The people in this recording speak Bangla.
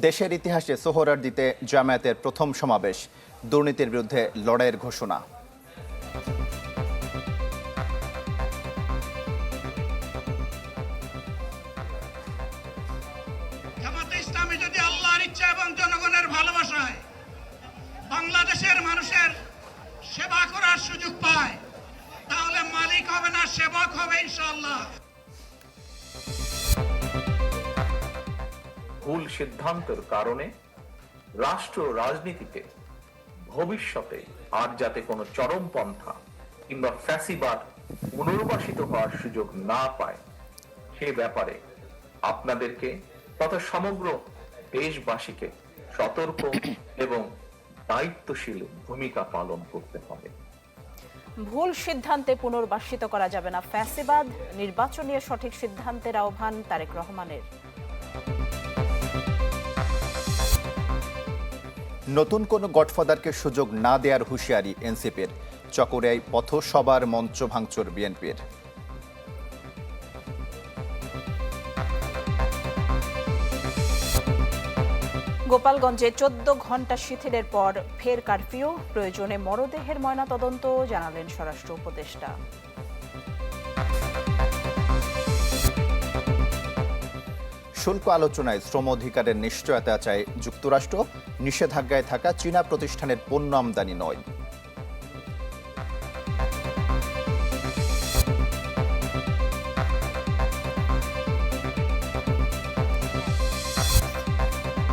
দেশের ইতিহাসে সোহরাওয়ার্দীতে জামায়াতের প্রথম সমাবেশ, দুর্নীতির বিরুদ্ধে লড়াইয়ের ঘোষণা। জামাতে ইসলামী যদি আল্লাহর ইচ্ছা এবং জনগণের ভালোবাসায় বাংলাদেশের মানুষের সেবা করার সুযোগ পায়, তাহলে মালিক হবে না, সেবক হবে ইনশাআল্লাহ। ভুল সিদ্ধান্তের কারণে রাষ্ট্র রাজনীতিতে ভবিষ্যতে আর যাতে কোনো চরমপন্থা কিংবা ফ্যাসিবাদ পুনর্বাসিত হওয়ার সুযোগ না পায়, সে ব্যাপারে আপনাদেরকে তথা সমগ্র দেশবাসীকে সতর্ক এবং দায়িত্বশীল ভূমিকা পালন করতে হবে। ভুল সিদ্ধান্তে পুনর্বাসিত করা যাবে না ফ্যাসিবাদ, নির্বাচনীয় সঠিক সিদ্ধান্তের আহ্বান তারেক রহমানের। নতুন কোনো গডফাদারকে সুযোগ না দেওয়ার হুঁশিয়ারি এনসিপির, চকরিয়ায় পথসভার মঞ্চ ভাঙচুর বিএনপির। গোপালগঞ্জে 14 ঘণ্টা শিথিলের পর ফের কারফিউ, প্রয়োজনে মরদেহের ময়নাতদন্ত, জানালেন স্বরাষ্ট্র উপদেষ্টা। শুল্ক আলোচনায় শ্রম অধিকারের নিশ্চয়তা চায় যুক্তরাষ্ট্র, নিষেধাজ্ঞায় থাকা চীনা প্রতিষ্ঠানের পণ্য আমদানি নয়।